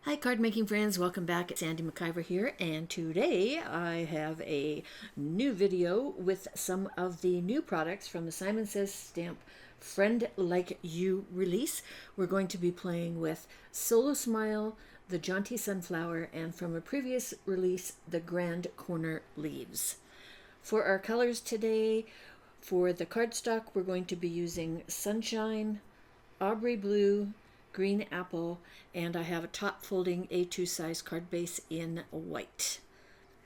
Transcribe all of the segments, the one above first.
Hi card making friends, welcome back. It's Sandi MacIver here, and today I have a new video with some of the new products from the Simon Says Stamp Friend Like You release. We're going to be playing with Solo Smile, the Jaunty Sunflower, and from a previous release, the Grand Corner Leaves. For our colors today, for the cardstock, we're going to be using Sunshine, Aubrey Blue, Green Apple, and I have a top folding A2 size card base in white.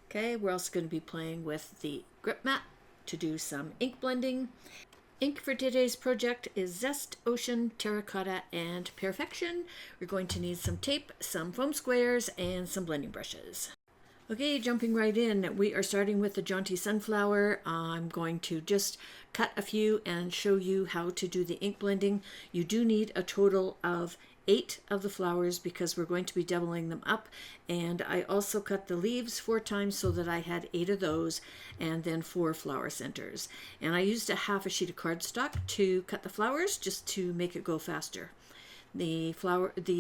Okay, we're also going to be playing with the grip mat to do some ink blending. Ink for today's project is Zest, Ocean, Terracotta, and Perfection. We're going to need some tape, some foam squares, and some blending brushes. Okay, jumping right in, we are starting with the Jaunty Sunflower. I'm going to just cut a few and show you how to do the ink blending. You do need a total of 8 of the flowers because we're going to be doubling them up. And I also cut the leaves 4 times so that I had 8 of those and then 4 flower centers. And I used a half a sheet of cardstock to cut the flowers just to make it go faster. The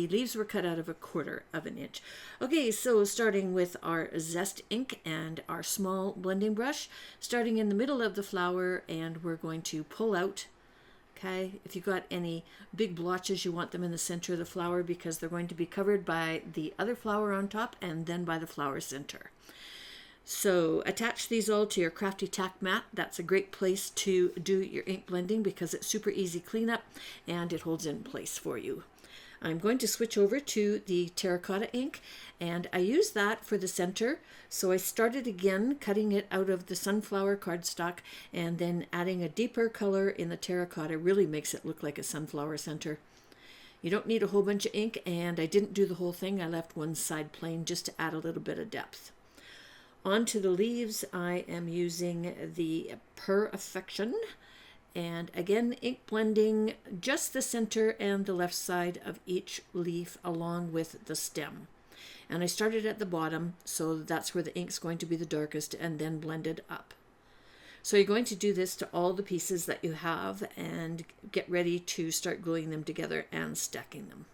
leaves were cut out of 1/4 of an inch. Okay, so starting with our Zest ink and our small blending brush, starting in the middle of the flower, and we're going to pull out. Okay, if you've got any big blotches, you want them in the center of the flower because they're going to be covered by the other flower on top and then by the flower center. So attach these all to your crafty tack mat. That's a great place to do your ink blending because it's super easy cleanup and it holds in place for you. I'm going to switch over to the terracotta ink, and I use that for the center. So I started again cutting it out of the sunflower cardstock and then adding a deeper color in the terracotta really makes it look like a sunflower center. You don't need a whole bunch of ink, and I didn't do the whole thing. I left one side plain just to add a little bit of depth. Onto the leaves, I am using the Perfection, and again ink blending just the center and the left side of each leaf along with the stem. And I started at the bottom, so that's where the ink's going to be the darkest, and then blended up. So you're going to do this to all the pieces that you have and get ready to start gluing them together and stacking them.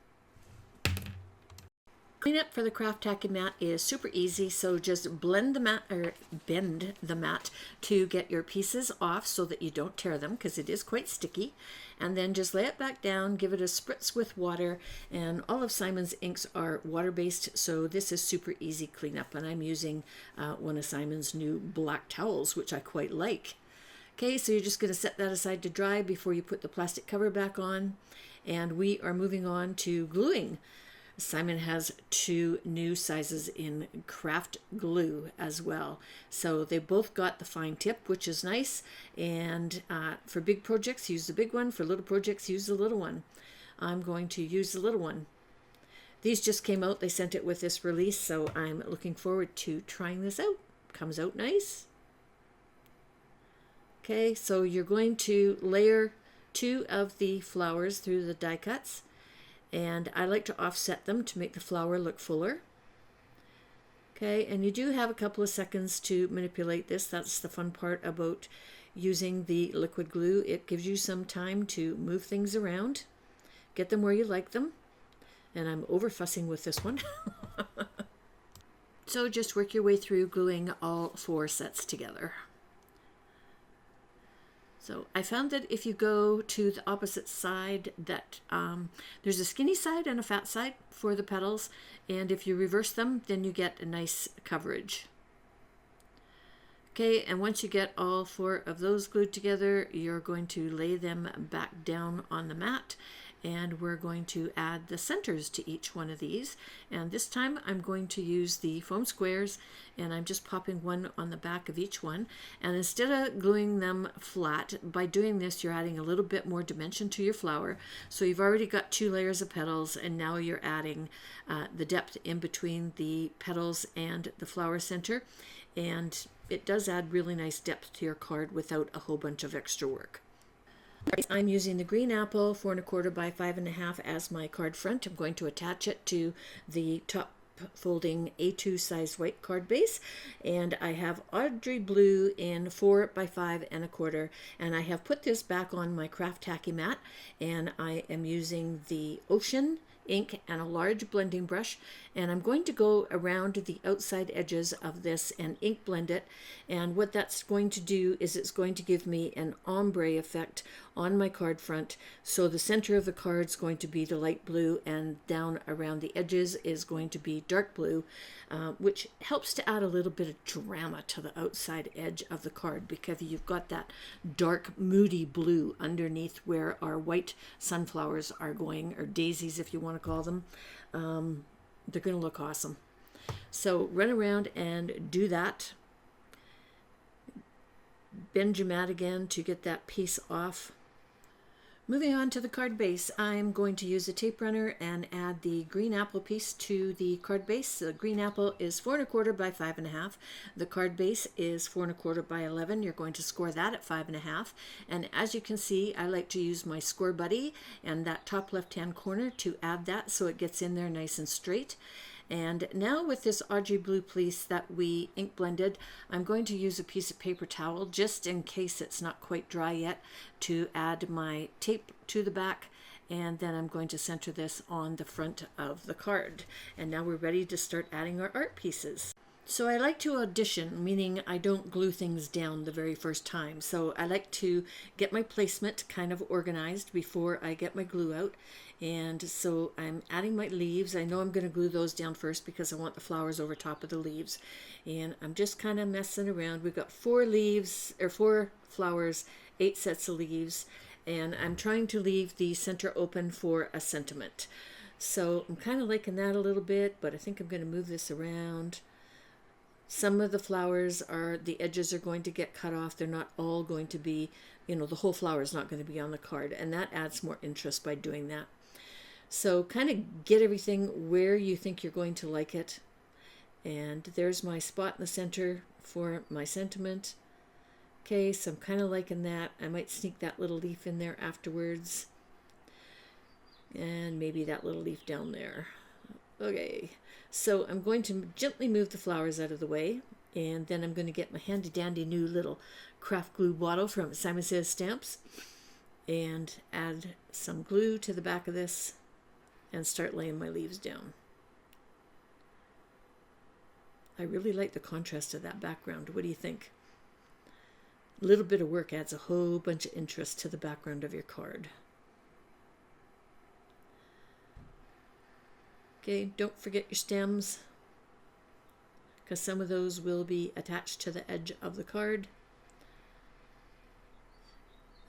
Cleanup for the craft tacky mat is super easy, so just blend the mat or bend the mat to get your pieces off so that you don't tear them because it is quite sticky, and then just lay it back down, give it a spritz with water, and all of Simon's inks are water-based, so this is super easy cleanup, and I'm using one of Simon's new black towels, which I quite like. Okay, so you're just going to set that aside to dry before you put the plastic cover back on, and we are moving on to gluing. Simon has 2 new sizes in craft glue as well. So they both got the fine tip, which is nice. And for big projects, use the big one. For little projects, use the little one. I'm going to use the little one. These just came out. They sent it with this release, so I'm looking forward to trying this out. Comes out nice. Okay, so you're going to layer 2 of the flowers through the die cuts. And I like to offset them to make the flower look fuller. Okay, and you do have a couple of seconds to manipulate this. That's the fun part about using the liquid glue. It gives you some time to move things around, get them where you like them. And I'm over fussing with this one. So just work your way through gluing all 4 sets together. So I found that if you go to the opposite side that there's a skinny side and a fat side for the petals, and if you reverse them, then you get a nice coverage. Okay, and once you get all 4 of those glued together, you're going to lay them back down on the mat, and we're going to add the centers to each one of these. And this time I'm going to use the foam squares, and I'm just popping one on the back of each one. And instead of gluing them flat, by doing this you're adding a little bit more dimension to your flower. So you've already got 2 layers of petals, and now you're adding the depth in between the petals and the flower center. And it does add really nice depth to your card without a whole bunch of extra work. I'm using the green apple 4 1/4 by 5 1/2 as my card front. I'm going to attach it to the top folding A2 size white card base, and I have Aubrey Blue in 4 by 5 1/4, and I have put this back on my craft tacky mat, and I am using the Ocean ink and a large blending brush, and I'm going to go around the outside edges of this and ink blend it. And what that's going to do is it's going to give me an ombre effect on my card front. So the center of the card is going to be the light blue, and down around the edges is going to be dark blue, which helps to add a little bit of drama to the outside edge of the card, because you've got that dark moody blue underneath where our white sunflowers are going, or daisies if you want to call them. They're going to look awesome. So run around and do that. Bend your mat again to get that piece off. Moving on to the card base, I'm going to use a tape runner and add the green apple piece to the card base. The green apple is 4 1/4 by 5 1/2. The card base is 4 1/4 by 11. You're going to score that at 5 1/2. And as you can see, I like to use my score buddy and that top left-hand corner to add that so it gets in there nice and straight. And now with this Audrey blue piece that we ink blended, I'm going to use a piece of paper towel, just in case it's not quite dry yet, to add my tape to the back. And then I'm going to center this on the front of the card. And now we're ready to start adding our art pieces. So I like to audition, meaning I don't glue things down the very first time. So I like to get my placement kind of organized before I get my glue out. And so I'm adding my leaves. I know I'm going to glue those down first because I want the flowers over top of the leaves. And I'm just kind of messing around. We've got 4 leaves, or 4 flowers, 8 sets of leaves. And I'm trying to leave the center open for a sentiment. So I'm kind of liking that a little bit, but I think I'm going to move this around. Some of the flowers the edges are going to get cut off. They're not all going to be, the whole flower is not going to be on the card. And that adds more interest by doing that. So kind of get everything where you think you're going to like it. And there's my spot in the center for my sentiment. Okay, so I'm kind of liking that. I might sneak that little leaf in there afterwards. And maybe that little leaf down there. Okay, so I'm going to gently move the flowers out of the way. And then I'm going to get my handy dandy new little craft glue bottle from Simon Says Stamps. And add some glue to the back of this. And start laying my leaves down. I really like the contrast of that background. What do you think? A little bit of work adds a whole bunch of interest to the background of your card. Okay, don't forget your stems, because some of those will be attached to the edge of the card.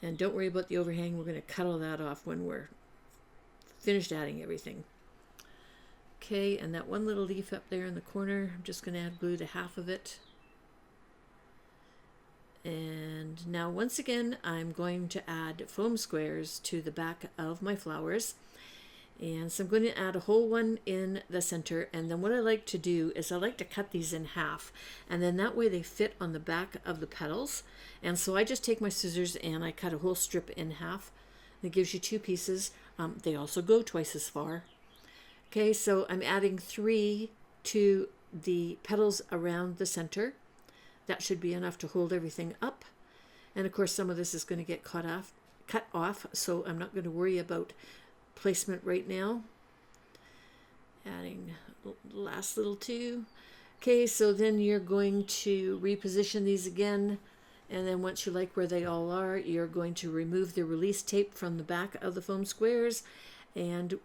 And don't worry about the overhang. We're going to cut all that off when we're finished adding everything. Okay, and that one little leaf up there in the corner, I'm just going to add glue to half of it. And now once again, I'm going to add foam squares to the back of my flowers. And so I'm going to add a whole one in the center. And then what I like to do is I like to cut these in half. And then that way they fit on the back of the petals. And so I just take my scissors and I cut a whole strip in half. It gives you 2 pieces. They also go twice as far. Okay, so I'm adding 3 to the petals around the center. That should be enough to hold everything up. And of course, some of this is going to get cut off, so I'm not going to worry about placement right now. Adding the last little 2. Okay, so then you're going to reposition these again. And then once you like where they all are, you're going to remove the release tape from the back of the foam squares and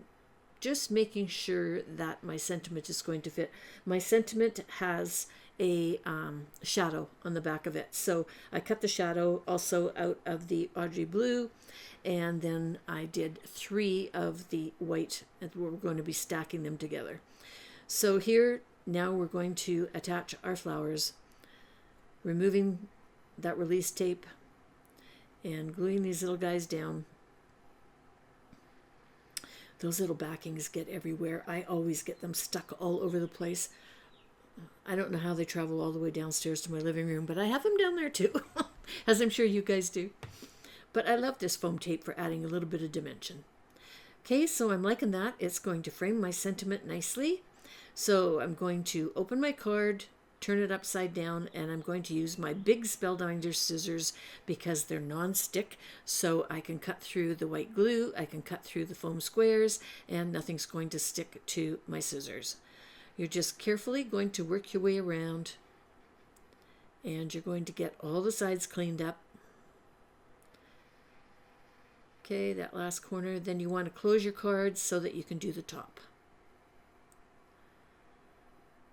just making sure that my sentiment is going to fit. My sentiment has a shadow on the back of it. So I cut the shadow also out of the Audrey blue, and then I did 3 of the white, and we're going to be stacking them together. So here, now we're going to attach our flowers, removing that release tape and gluing these little guys down. Those little backings get everywhere. I always get them stuck all over the place. I don't know how they travel all the way downstairs to my living room, but I have them down there too, as I'm sure you guys do. But I love this foam tape for adding a little bit of dimension. Okay, so I'm liking that. It's going to frame my sentiment nicely. So I'm going to open my card, turn it upside down, and I'm going to use my big Spellbinder scissors because they're non-stick, so I can cut through the white glue, I can cut through the foam squares, and nothing's going to stick to my scissors. You're just carefully going to work your way around, and you're going to get all the sides cleaned up. Okay, that last corner. Then you want to close your cards so that you can do the top.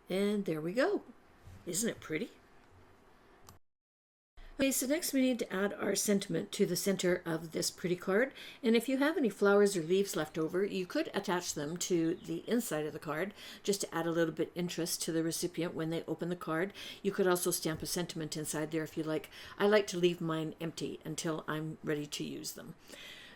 And there we go. Isn't it pretty? Okay, so next we need to add our sentiment to the center of this pretty card. And if you have any flowers or leaves left over, you could attach them to the inside of the card just to add a little bit interest to the recipient when they open the card. You could also stamp a sentiment inside there if you like. I like to leave mine empty until I'm ready to use them.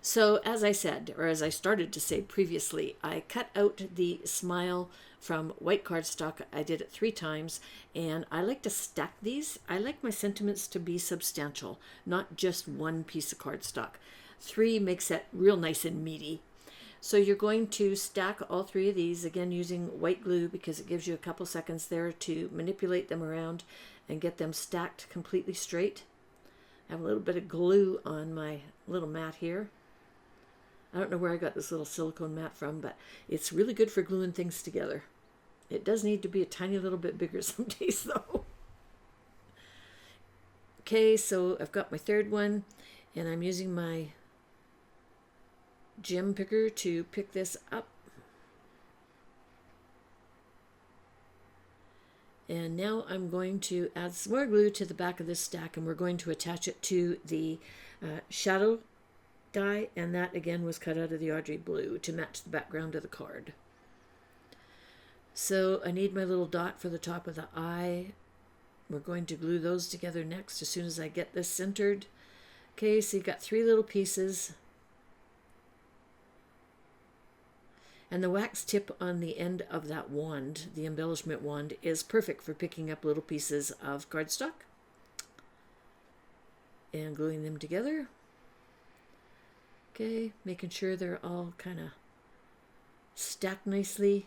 So as I said, or as I started to say previously, I cut out the smile from white cardstock. I did it 3 times, and I like to stack these. I like my sentiments to be substantial, not just one piece of cardstock. 3 makes it real nice and meaty. So you're going to stack all 3 of these, again using white glue because it gives you a couple seconds there to manipulate them around and get them stacked completely straight. I have a little bit of glue on my little mat here. I don't know where I got this little silicone mat from, but it's really good for gluing things together. It does need to be a tiny little bit bigger some days, though. Okay, so I've got my 3rd one, and I'm using my gem picker to pick this up. And now I'm going to add some more glue to the back of this stack, and we're going to attach it to the shadow die, and that again was cut out of the Audrey blue to match the background of the card. So I need my little dot for the top of the eye. We're going to glue those together next as soon as I get this centered. Okay, so you got 3 little pieces. And the wax tip on the end of that wand, the embellishment wand, is perfect for picking up little pieces of cardstock and gluing them together. Okay, making sure they're all kind of stacked nicely.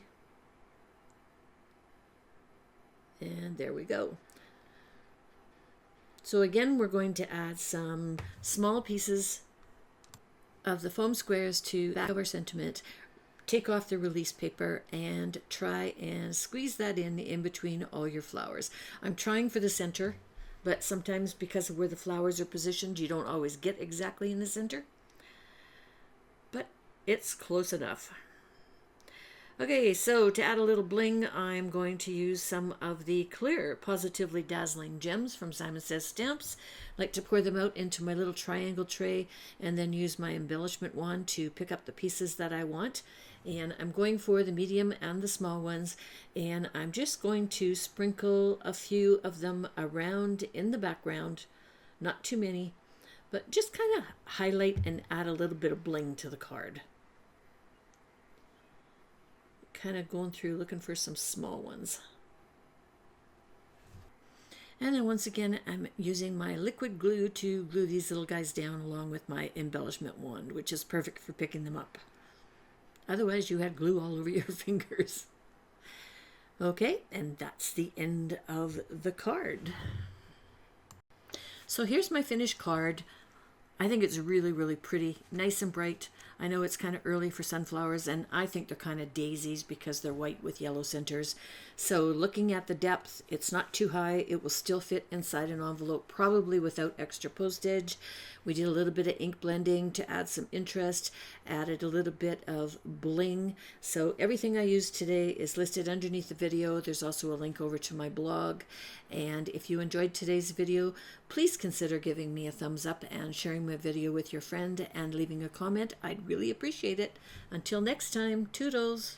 And there we go. So again, we're going to add some small pieces of the foam squares to the back of our sentiment, take off the release paper, and try and squeeze that in between all your flowers. I'm trying for the center, but sometimes because of where the flowers are positioned, you don't always get exactly in the center. But it's close enough. Okay, so to add a little bling, I'm going to use some of the clear Pawsitively Dazzling gems from Simon Says Stamps. I like to pour them out into my little triangle tray and then use my embellishment wand to pick up the pieces that I want. And I'm going for the medium and the small ones, and I'm just going to sprinkle a few of them around in the background, not too many, but just kind of highlight and add a little bit of bling to the card. Kind of going through looking for some small ones. And then once again, I'm using my liquid glue to glue these little guys down along with my embellishment wand, which is perfect for picking them up. Otherwise, you had glue all over your fingers. Okay, and that's the end of the card. So here's my finished card. I think it's really, really pretty, nice and bright. I know it's kind of early for sunflowers, and I think they're kind of daisies because they're white with yellow centers. So looking at the depth, it's not too high. It will still fit inside an envelope, probably without extra postage. We did a little bit of ink blending to add some interest, added a little bit of bling. So everything I used today is listed underneath the video. There's also a link over to my blog. And if you enjoyed today's video, please consider giving me a thumbs up and sharing my video with your friend and leaving a comment. I'd really appreciate it. Until next time, toodles!